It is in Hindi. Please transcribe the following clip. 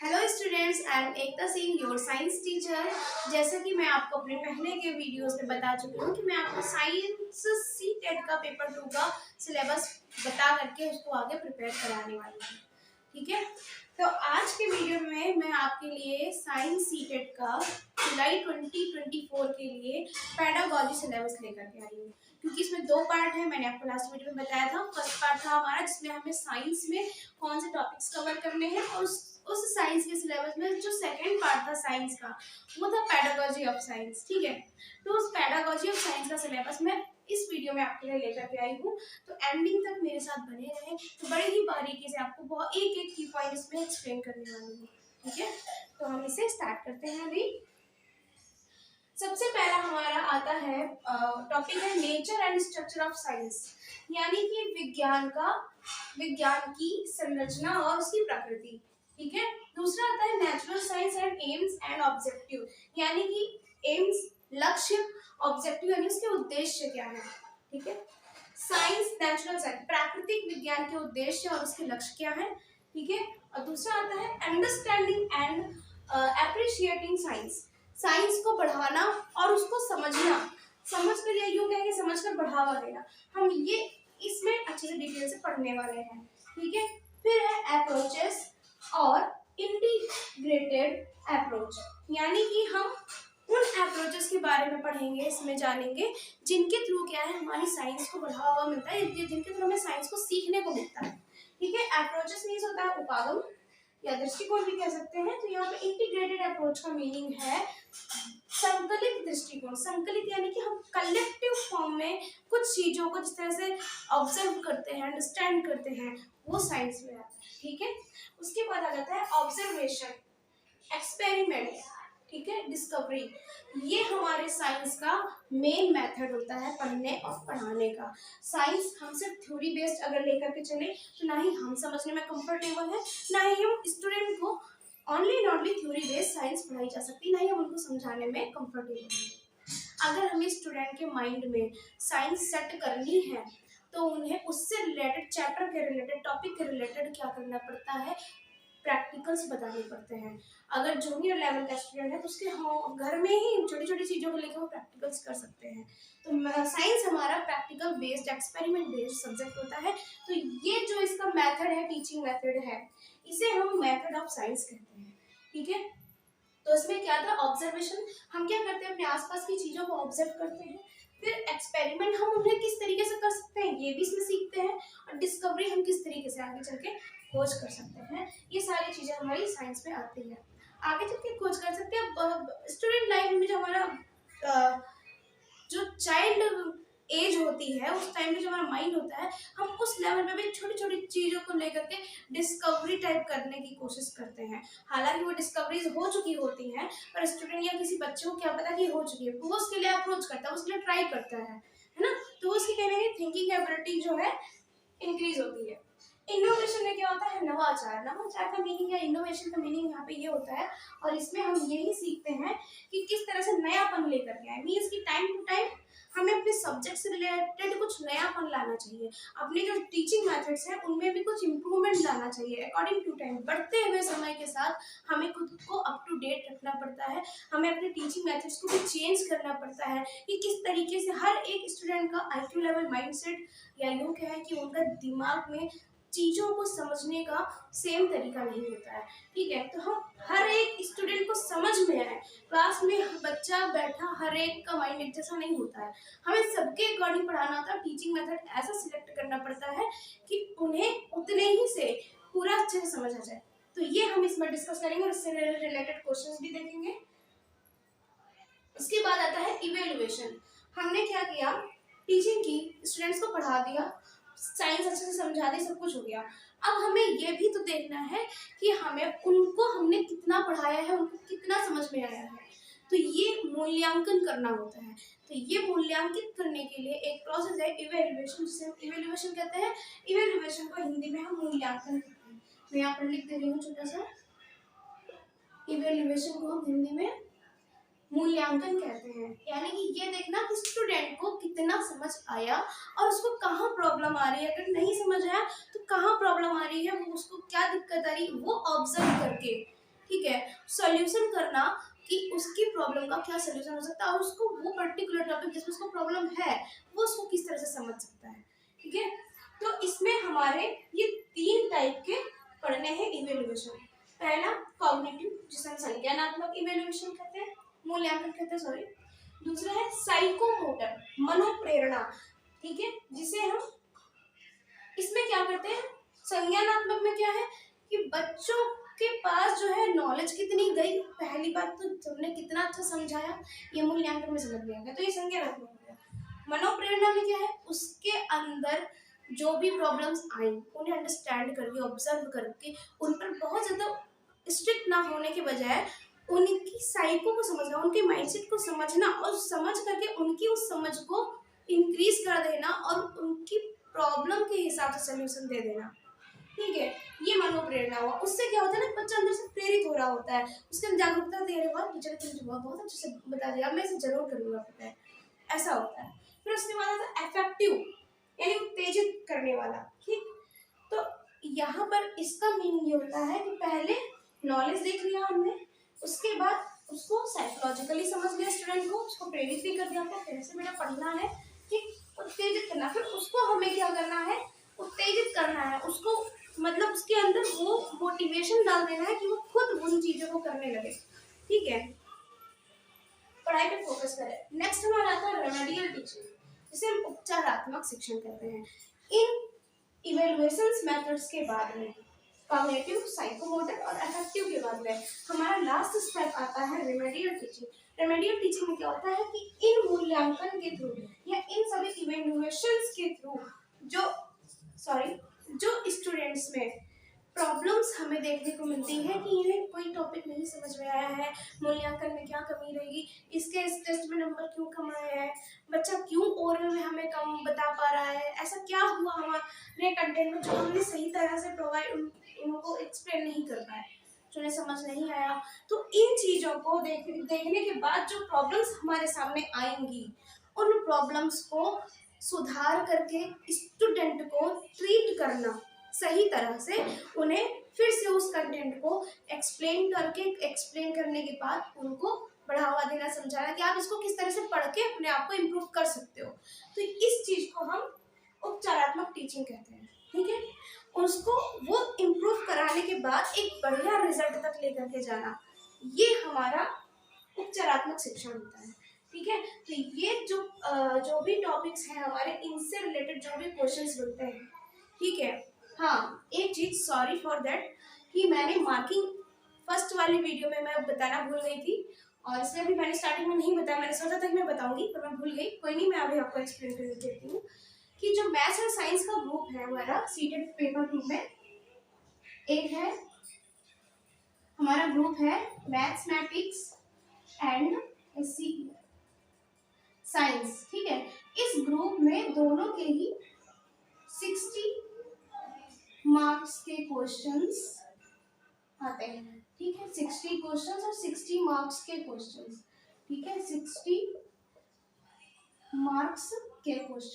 Hello students, I am Ekta Singh, your science teacher. जैसा कि मैं आपको अपने पहले के वीडियोस में बता चुकी हूँ कि मैं आपको साइंस सी टेट का पेपर 2 का सिलेबस बता करके उसको आगे प्रिपेयर कराने वाली हूँ। ठीक है, तो आज के वीडियो में मैं आपके लिए साइंस सी टेट का जुलाई 2024 के लिए पेडागॉजी सिलेबस लेकर के आई हूँ। क्योंकि इसमें 2 पार्ट है, मैंने आपको लास्ट वीडियो में बताया था। फर्स्ट पार्ट था हमारा जिसमें हमें साइंस में कौन से टॉपिक्स कवर करने हैं, और उस साइंस के सिलेबस में जो सेकंड पार्ट था साइंस का वो था पेडागॉजी ऑफ साइंस। ठीक है, तो उस पेडागॉजी ऑफ साइंस का सिलेबस मैं इस वीडियो में आपके लिए लेकर के आई हूँ। तो एंडिंग तक मेरे साथ बने रहे, तो बड़े ही बारीकी से आपको बहुत एक एक की पॉइंट इसमें एक्सप्लेन करने वाली हूँ। ठीक है, तो हम इसे स्टार्ट करते हैं। अभी सबसे पहला हमारा आता है टॉपिक है nature and structure of science, यानी कि विज्ञान की संरचना और उसकी प्रकृति। ठीक है, दूसरा आता है natural science and AIIMS and objective, यानी कि एम्स लक्ष्य, ऑब्जेक्टिव यानी उसके उद्देश्य क्या है। ठीक है, साइंस नेचुरल साइंस प्राकृतिक विज्ञान के उद्देश्य और उसके लक्ष्य क्या है। ठीक है, और दूसरा आता है understanding and appreciating science, science को बढ़ाना और उसको समझना, समझ कर या यूं कहेंगे समझ कर बढ़ावा देना। हम ये इसमें अच्छे से डिटेल से पढ़ने वाले हैं। ठीक है, फिर है अप्रोचेस और इंटीग्रेटेड अप्रोच, यानी कि हम उन अप्रोचेस के बारे में पढ़ेंगे, इसमें जानेंगे जिनके थ्रू क्या है हमारी साइंस को बढ़ावा मिलता है, जिनके थ्रू हमें साइंस को सीखने को मिलता है। ठीक है, अप्रोचेस मीन्स होता है उपागम या दृष्टिकोण भी कह सकते हैं। तो यहाँ पे इंटीग्रेटेड अप्रोच का मीनिंग है संकलित दृष्टिकोण। संकलित यानी कि हम कलेक्टिव फॉर्म में कुछ चीजों को जिस तरह से ऑब्जर्व करते हैं, अंडरस्टैंड करते हैं, वो साइंस में आता है। ठीक है, उसके बाद आ जाता है ऑब्जर्वेशन, एक्सपेरिमेंट, ठीक है, डिस्कवरी। ये हमारे साइंस का मेन मेथड होता है पढ़ने और पढ़ाने का। साइंस हम सिर्फ थ्योरी बेस्ड अगर लेकर के चले तो ना ही हम समझने में कंफर्टेबल है, ना ही हम स्टूडेंट को only and only theory based science पढ़ाई जा सकती, ना ही हम उनको समझाने में कंफर्टेबल हैं। अगर हमें स्टूडेंट के माइंड में साइंस सेट करनी है तो उन्हें उससे रिलेटेड चैप्टर के रिलेटेड टॉपिक के रिलेटेड क्या करना पड़ता है, प्रैक्टिकल्स बताने पड़ते हैं। अगर जूनियर लेवल का स्टूडेंट है तो उसके घर में ही छोटी छोटी चीज़ों को लेकर वो प्रैक्टिकल्स कर सकते हैं। तो साइंस हमारा practical based experiment based subject होता है। तो ये जो इसका मेथड है, टीचिंग मेथड है, इसे हम मेथड ऑफ साइंस कहते हैं। ठीक है, तो इसमें क्या था, ऑब्जर्वेशन, हम क्या करते हैं अपने आसपास की चीज़ों को ऑब्जर्व करते हैं। फिर एक्सपेरिमेंट हम उन्हें किस तरीके से कर सकते हैं ये भी इसमें सीखते हैं, और डिस्कवरी हम किस तरीके से आगे चल के खोज कर सकते हैं। ये सारी चीज़ें हमारी साइंस में आती है, आगे चल के खोज कर सकते हैं। स्टूडेंट लाइफ में जो हमारा जो चाइल्ड एज होती है उस टाइम में जो हमारा माइंड होता है, हम उस लेवल पे भी छोटी छोटी चीज़ों को लेकर के डिस्कवरी टाइप करने की कोशिश करते हैं। हालांकि वो डिस्कवरीज हो चुकी होती हैं, पर स्टूडेंट या किसी बच्चे को क्या पता कि हो चुकी है, तो वो उसके लिए अप्रोच करता है, उसके लिए ट्राई करता है ना। तो उसकी कहने की थिंकिंग एबिलिटी जो है इंक्रीज होती है। इनोवेशन में क्या होता है, नवाचार। नवाचार का मीनिंग या इनोवेशन का मीनिंग यहाँ पे ये होता है, और इसमें हम यही सीखते हैं कि किस तरह से नयापन लेकर के आए। मीन्स कि टाइम टू टाइम हमें अपने सब्जेक्ट से रिलेटेड कुछ नयापन लाना चाहिए। अपने जो टीचिंग मेथड्स हैं उनमें भी कुछ इम्प्रूवमेंट लाना चाहिए अकॉर्डिंग टू टाइम। बढ़ते हुए समय के साथ हमें खुद को अप टू डेट रखना पड़ता है, हमें अपने टीचिंग मेथड्स को भी चेंज करना पड़ता है कि किस तरीके से हर एक स्टूडेंट का IQ लेवल, माइंडसेट, या यूँ कहें कि उनका दिमाग में चीज़ों को समझने का सेम तरीका नहीं होता है। ठीक है, तो हम हर एक स्टूडेंट को समझ में आए। क्लास में बच्चा बैठा हर एक का माइंड एक जैसा नहीं होता है, हमें सबके अकॉर्डिंग पढ़ाना होता है। टीचिंग मेथड ऐसा सिलेक्ट करना पड़ता है कि उन्हें उतने ही से पूरा अच्छे से समझ आ जाए। तो ये हम इसमें डिस्कस करेंगे और इससे रिलेटेड क्वेश्चंस भी देखेंगे। उसके बाद आता है इवेल्युएशन। हमने क्या किया, टीचिंग की, स्टूडेंट्स को पढ़ा दिया, साइंस अच्छे से समझा दी, सब कुछ हो गया। अब हमें ये भी तो देखना है कि हमने कितना पढ़ाया है, उनको कितना समझ में आया है। तो ये मूल्यांकन करना होता है। तो ये मूल्यांकित करने के लिए एक प्रोसेस है इवेल्युएशन, जिसे हम इवेल्युएशन कहते हैं। इवेल्युएशन को हिंदी में हम मूल्यांकन कहते हैं। मैं यहाँ पर लिख दे रही हूँ छोटा सा, इवेल्युएशन को हम हिंदी में मूल्यांकन कहते हैं। यानी कि ये देखना कि स्टूडेंट को कितना समझ आया और उसको कहाँ प्रॉब्लम आ रही है। अगर नहीं समझ आया तो कहाँ प्रॉब्लम आ रही है, वो उसको क्या दिक्कत आ रही है, वो ऑब्जर्व करके ठीक है, सॉल्यूशन करना कि उसकी प्रॉब्लम का क्या सॉल्यूशन हो सकता है और उसको वो पर्टिकुलर टॉपिक जिसमें उसको प्रॉब्लम है वो उसको किस तरह से समझ सकता है। ठीक है, तो इसमें हमारे ये 3 टाइप के पढ़ने हैं इवेल्युएशन। पहला कॉग्निटिव, जिसे हम संज्ञानात्मक इवेल्युएशन कहते हैं, मूल्यांकन कहते हैं, सॉरी। दूसरा है साइकोमोटर, मनोप्रेरणा, ठीक है, जिसे हम इसमें क्या करते हैं, संज्ञानात्मक में क्या है कि बच्चों के पास जो है नॉलेज कितनी गई, पहली बात तो तुमने कितना अच्छा समझाया, ये मूल्यांकन में समझ में आ गया, तो ये संज्ञानात्मक हो गया। मनोप्रेरणा में क्या है, उसके अंदर जो भी प्रॉब्लम्स आई उन्हें अंडरस्टैंड करके, ऑब्जर्व करके, उन पर बहुत ज्यादा स्ट्रिक्ट ना होने के बजाय उनकी साइको को समझना, उनके माइंडसेट को समझना और समझ करके उनकी उस समझ को इंक्रीज कर देना और उनकी प्रॉब्लम के हिसाब से सोल्यूशन दे देना। ठीक है, ये मनोप्रेरणा हुआ। उससे क्या होता है ना, बच्चा अंदर से प्रेरित हो रहा होता है, उसके अंदर जागरूकता होती है, वाह टीचर ने मुझे बहुत अच्छे से बता दिया, मैं इसे जरूर करूंगा, पता है, ऐसा होता है। फिर उसके बाद आता है अफेक्टिव, यानी उत्तेजित करने वाला। ठीक, तो यहाँ पर इसका मीनिंग ये होता है कि पहले नॉलेज देख लिया हमने, उसके बाद उसको साइकोलॉजिकली समझ लिया स्टूडेंट को, उसको प्रेरित भी कर दिया, आपको कैसे बेटा पढ़ना है, ठीक, उत्तेजित करना। फिर उसको हमें क्या करना है, उत्तेजित करना है उसको, मतलब उसके अंदर वो मोटिवेशन डाल देना है कि वो खुद उन चीजों को करने लगे। ठीक है, पढ़ाई पे फोकस करें। नेक्स्ट हमारा आता है रेमेडियल टीचिंग, जिसे हम उपचारात्मक शिक्षण कहते हैं। इन इवेल्युएशंस मेथड्स के बाद में कॉग्निटिव, साइकोमोटर और अफेक्टिव के बाद में हमारा लास्ट स्टेप आता है रेमेडियल टीचिंग। रेमेडियल टीचिंग में क्या होता है कि इन मूल्यांकन के थ्रू या इन सभी इवेल्युएशंस के थ्रू जो स्टूडेंट्स में प्रॉब्लम्स हमें देखने को मिलती है कि इन्हें कोई टॉपिक नहीं समझ में आया है, मूल्यांकन में क्या कमी रहेगी, इसके इस टेस्ट में नंबर क्यों कम आए हैं, बच्चा क्यों ओरल में हमें कम बता पा रहा है, ऐसा क्या हुआ हमारे कंटेंट में जो हमने सही तरह से प्रोवाइड उनको एक्सप्लेन नहीं कर पाए, जो उन्हें समझ नहीं आया। तो इन चीज़ों को देखने के बाद जो प्रॉब्लम्स हमारे सामने आएंगी, उन प्रॉब्लम्स को सुधार करके स्टूडेंट को ट्रीट करना सही तरह से, उन्हें फिर से उस कंटेंट को एक्सप्लेन करने के बाद उनको बढ़ावा देना, समझाना कि आप इसको किस तरह से पढ़ के अपने आप को इम्प्रूव कर सकते हो। तो इस चीज को हम उपचारात्मक टीचिंग कहते हैं। ठीक है, उसको वो इम्प्रूव कराने के बाद एक बढ़िया रिजल्ट तक लेकर के जाना, ये हमारा उपचारात्मक शिक्षण होता है। ठीक है, तो ये जो भी टॉपिक्स हैं हमारे, इनसे रिलेटेड जो भी क्वेश्चंस बनते हैं, ठीक है। हाँ, एक चीज, सॉरी फॉर दैट, कि मैंने मार्किंग फर्स्ट वाली वीडियो में मैं बताना भूल गई थी, और इसलिए भी मैंने स्टार्टिंग में नहीं बताया, मैंने सोचा था कि मैं बताऊंगी पर मैं भूल गई। कोई नहीं, मैं अभी आपको एक्सप्लेन कर देती हूँ कि जो मैथ्स और साइंस का ग्रुप है हमारा सीटेड पेपर ग्रुप में, एक है हमारा ग्रुप है मैथमेटिक्स एंड साइंस। ठीक है, इस ग्रुप में दोनों के ही 60 मार्क्स के क्वेश्चंस आते हैं। ठीक है, 60 क्वेश्चंस और 60 मार्क्स के क्वेश्चंस। ठीक है, 60 मार्क्स के क्वेश्चन।